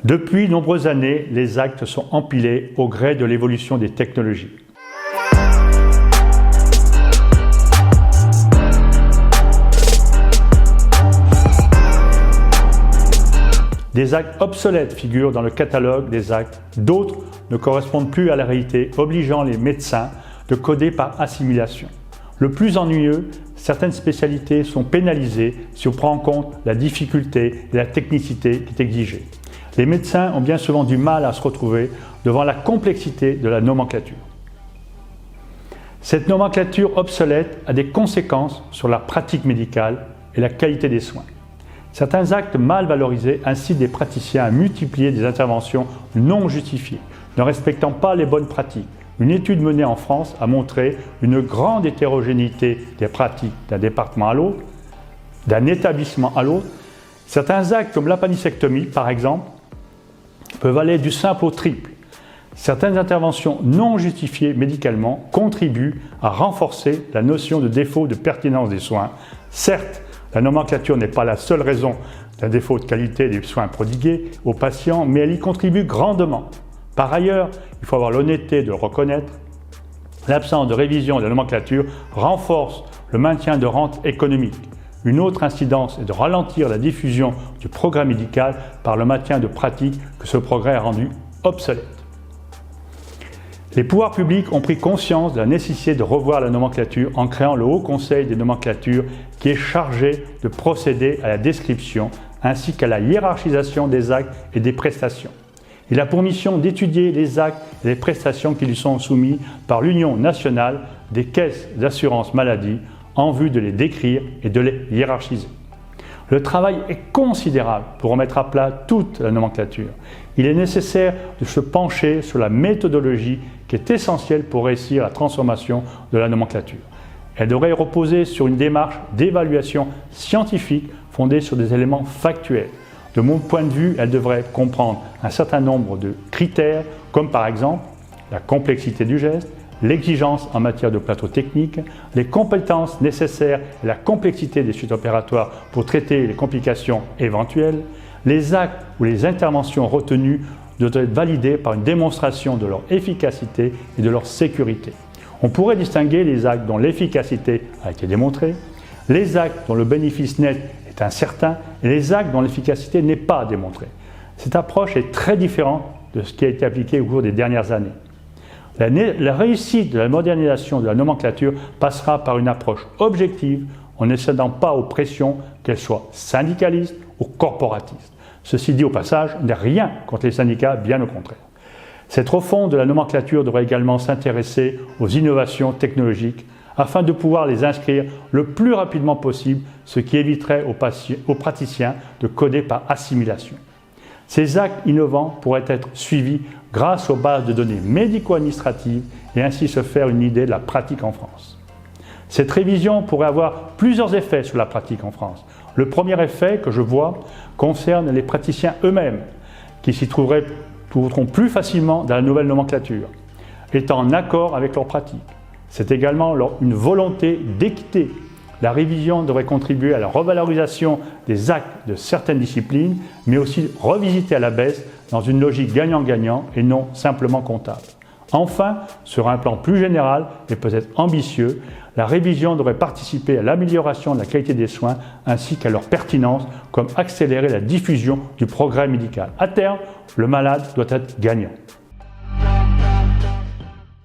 Depuis de nombreuses années, les actes sont empilés au gré de l'évolution des technologies. Des actes obsolètes figurent dans le catalogue des actes, d'autres ne correspondent plus à la réalité, obligeant les médecins de coder par assimilation. Le plus ennuyeux, certaines spécialités sont pénalisées si on prend en compte la difficulté et la technicité qui est exigée. Les médecins ont bien souvent du mal à se retrouver devant la complexité de la nomenclature. Cette nomenclature obsolète a des conséquences sur la pratique médicale et la qualité des soins. Certains actes mal valorisés incitent des praticiens à multiplier des interventions non justifiées, ne respectant pas les bonnes pratiques. Une étude menée en France a montré une grande hétérogénéité des pratiques d'un département à l'autre, d'un établissement à l'autre. Certains actes comme l'appendicectomie, par exemple, peuvent aller du simple au triple. Certaines interventions non justifiées médicalement contribuent à renforcer la notion de défaut de pertinence des soins. Certes, la nomenclature n'est pas la seule raison d'un défaut de qualité des soins prodigués aux patients, mais elle y contribue grandement. Par ailleurs, il faut avoir l'honnêteté de le reconnaître, l'absence de révision de la nomenclature renforce le maintien de rente économique. Une autre incidence est de ralentir la diffusion du progrès médical par le maintien de pratiques que ce progrès a rendues obsolètes. Les pouvoirs publics ont pris conscience de la nécessité de revoir la nomenclature en créant le Haut Conseil des nomenclatures qui est chargé de procéder à la description ainsi qu'à la hiérarchisation des actes et des prestations. Il a pour mission d'étudier les actes et les prestations qui lui sont soumis par l'Union nationale des caisses d'assurance maladie en vue de les décrire et de les hiérarchiser. Le travail est considérable pour remettre à plat toute la nomenclature. Il est nécessaire de se pencher sur la méthodologie qui est essentielle pour réussir la transformation de la nomenclature. Elle devrait reposer sur une démarche d'évaluation scientifique fondée sur des éléments factuels. De mon point de vue, elle devrait comprendre un certain nombre de critères, comme par exemple la complexité du geste, l'exigence en matière de plateau technique, les compétences nécessaires et la complexité des suites opératoires pour traiter les complications éventuelles, les actes ou les interventions retenues doivent être validés par une démonstration de leur efficacité et de leur sécurité. On pourrait distinguer les actes dont l'efficacité a été démontrée, les actes dont le bénéfice net est incertain et les actes dont l'efficacité n'est pas démontrée. Cette approche est très différente de ce qui a été appliqué au cours des dernières années. La réussite de la modernisation de la nomenclature passera par une approche objective en ne cédant pas aux pressions, qu'elles soient syndicalistes ou corporatistes. Ceci dit au passage, n'est rien contre les syndicats, bien au contraire. Cette refonte de la nomenclature devrait également s'intéresser aux innovations technologiques afin de pouvoir les inscrire le plus rapidement possible, ce qui éviterait aux praticiens de coder par assimilation. Ces actes innovants pourraient être suivis grâce aux bases de données médico-administratives et ainsi se faire une idée de la pratique en France. Cette révision pourrait avoir plusieurs effets sur la pratique en France. Le premier effet que je vois concerne les praticiens eux-mêmes, qui s'y trouveront plus facilement dans la nouvelle nomenclature, étant en accord avec leur pratique. C'est également une volonté d'équité. La révision devrait contribuer à la revalorisation des actes de certaines disciplines, mais aussi revisiter à la baisse dans une logique gagnant-gagnant et non simplement comptable. Enfin, sur un plan plus général et peut-être ambitieux, la révision devrait participer à l'amélioration de la qualité des soins ainsi qu'à leur pertinence, comme accélérer la diffusion du progrès médical. À terme, le malade doit être gagnant.